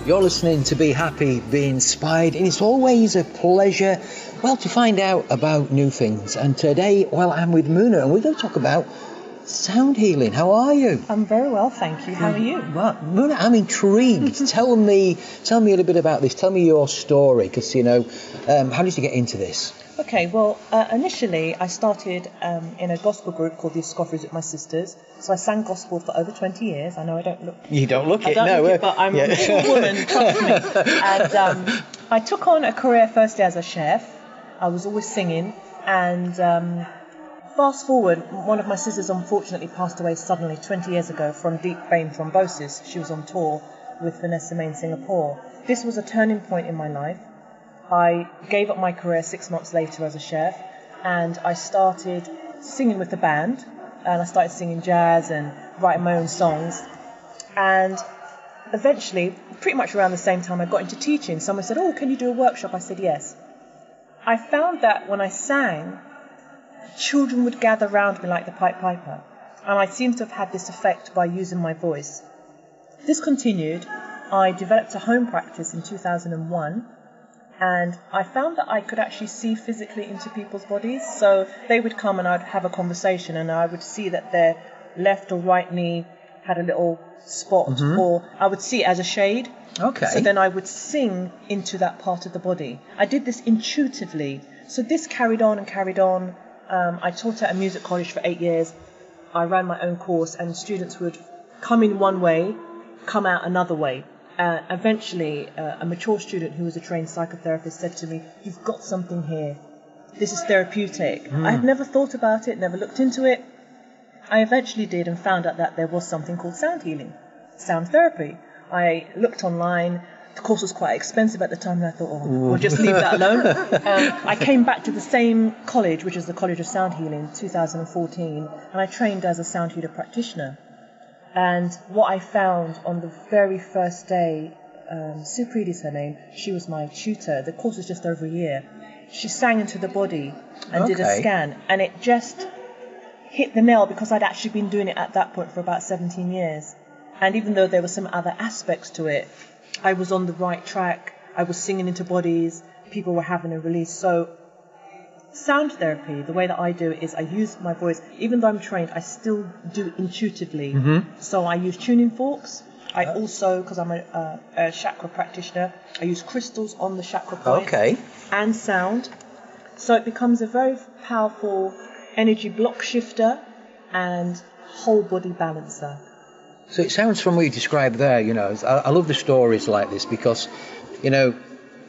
You're listening to Be Happy, Be Inspired, and it's always a pleasure, well, to find out about new things. And today, well, I'm with Muna, and we're going to talk about sound healing. How are you? I'm very well, thank you. How are you? Well, Muna, I'm intrigued. Tell me a little bit about this. Tell me your story, because, how did you get into this? Okay, well, initially I started in a gospel group called the Discoveries with my sisters. So I sang gospel for over 20 years. I know I don't look... You don't look it, I don't no. look it, but I'm a full woman, trust me. And I took on a career firstly as a chef. I was always singing. And fast forward, one of my sisters unfortunately passed away suddenly 20 years ago from deep vein thrombosis. She was on tour with Vanessa Mae in Singapore. This was a turning point in my life. I gave up my career 6 months later as a chef, and I started singing with the band, and I started singing jazz and writing my own songs. And eventually, pretty much around the same time, I got into teaching. Someone said, "Oh, can you do a workshop?" I said, "Yes." I found that when I sang, children would gather around me like the Pied Piper, and I seemed to have had this effect by using my voice. This continued. I developed a home practice in 2001. And I found that I could actually see physically into people's bodies. So they would come and I'd have a conversation, and I would see that their left or right knee had a little spot, or I would see it as a shade. Okay. So then I would sing into that part of the body. I did this intuitively. So this carried on and carried on. I taught at a music college for 8 years. I ran my own course, and students would come in one way, come out another way. Eventually, a mature student who was a trained psychotherapist said to me, "You've got something here. This is therapeutic." I had never thought about it, never looked into it. I eventually did, and found out that there was something called sound healing, sound therapy. I looked online. The course was quite expensive at the time, and I thought, we'll just leave that alone. I came back to the same college, which is the College of Sound Healing, 2014, and I trained as a sound healer practitioner. And what I found on the very first day, Sue Preedy's her name, she was my tutor. The course was just over a year. She sang into the body and did a scan, and it just hit the nail, because I'd actually been doing it at that point for about 17 years. And even though there were some other aspects to it, I was on the right track. I was singing into bodies. People were having a release. So sound therapy, the way that I do it is I use my voice. Even though I'm trained, I still do it intuitively. So I use tuning forks. I also, because I'm a chakra practitioner, I use crystals on the chakra point and sound. So it becomes a very powerful energy block shifter and whole body balancer. So it sounds from what you described there, I love the stories like this, because,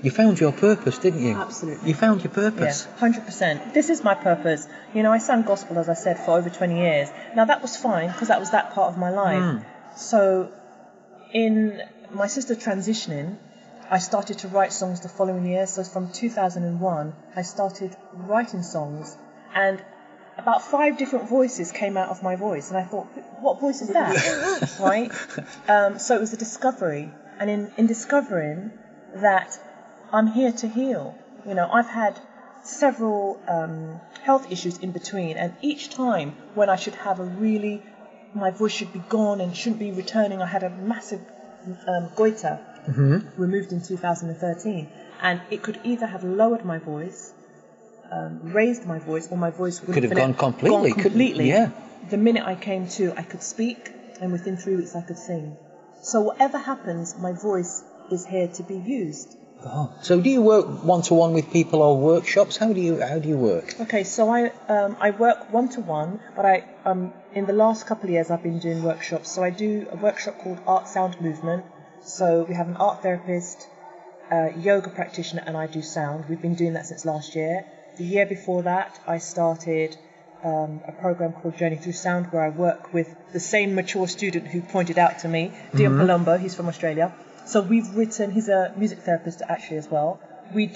you found your purpose, didn't you? Absolutely. You found your purpose. Yeah, 100%. This is my purpose. I sang gospel, as I said, for over 20 years. Now, that was fine, because that was that part of my life. So, in my sister transitioning, I started to write songs the following year. So, from 2001, I started writing songs, and about 5 different voices came out of my voice. And I thought, what voice is that? Right? So, it was a discovery. And in discovering that I'm here to heal. I've had several health issues in between, and each time when I should have my voice should be gone and shouldn't be returning, I had a massive goiter removed in 2013, and it could either have lowered my voice, raised my voice, or my voice would have gone completely. The minute I came to, I could speak, and within 3 weeks I could sing. So whatever happens, my voice is here to be used. Oh. So do you work one-to-one with people, or workshops? How do you work? Okay, so I work one-to-one, but in the last couple of years I've been doing workshops. So I do a workshop called Art Sound Movement. So we have an art therapist, yoga practitioner, and I do sound. We've been doing that since last year. The year before that, I started a program called Journey Through Sound, where I work with the same mature student who pointed out to me, Dion Palumbo. He's from Australia. So he's a music therapist actually as well. We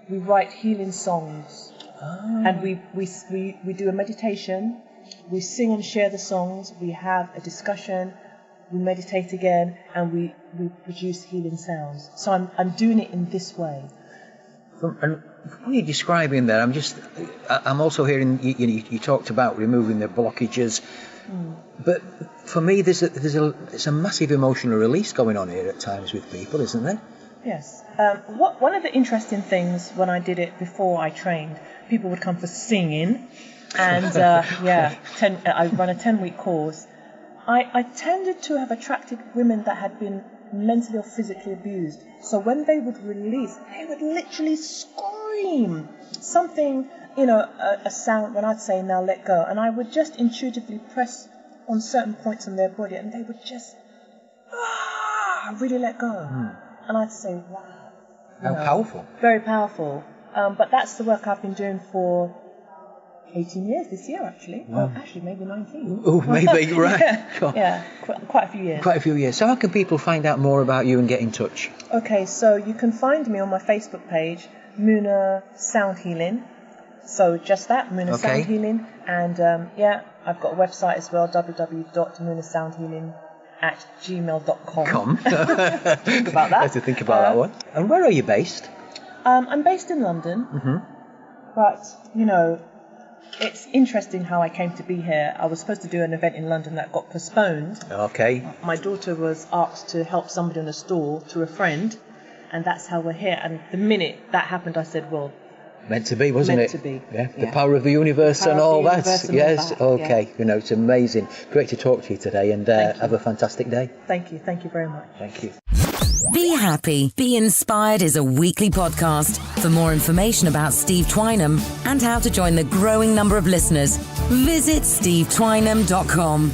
write healing songs, and we do a meditation. We sing and share the songs. We have a discussion. We meditate again, and we produce healing sounds. So I'm doing it in this way. And what you're describing there, I'm also hearing you talked about removing the blockages. But for me, it's a massive emotional release going on here at times with people, isn't there? Yes. One of the interesting things when I did it before I trained, people would come for singing, and I run a 10-week course. I tended to have attracted women that had been mentally or physically abused. So when they would release, they would literally scream something, a sound. When I'd say now let go, and I would just intuitively press on certain points on their body, and they would just really let go. And I'd say, wow. How powerful. Very powerful. But that's the work I've been doing for 18 years this year, actually. Wow. Well, actually, maybe 19. Oh, maybe, right. Yeah, quite a few years. Quite a few years. So how can people find out more about you and get in touch? Okay, so you can find me on my Facebook page, Muna Sound Healing. So just that, Muna Sound Healing. And I've got a website as well, www.munasoundhealing@gmail.com. Think about that. I have to think about that one. And where are you based? I'm based in London, but, it's interesting how I came to be here. I was supposed to do an event in London that got postponed. Okay. My daughter was asked to help somebody on a store to a friend, and that's how we're here. And the minute that happened, I said, well, meant to be, wasn't it? Meant to be. Yeah. The power of the universe and all that. Yes. Okay. Yeah. It's amazing. Great to talk to you today, and have a fantastic day. Thank you. Thank you very much. Thank you. Be Happy, Be Inspired is a weekly podcast. For more information about Steve Twynham and how to join the growing number of listeners, visit stevetwynham.com.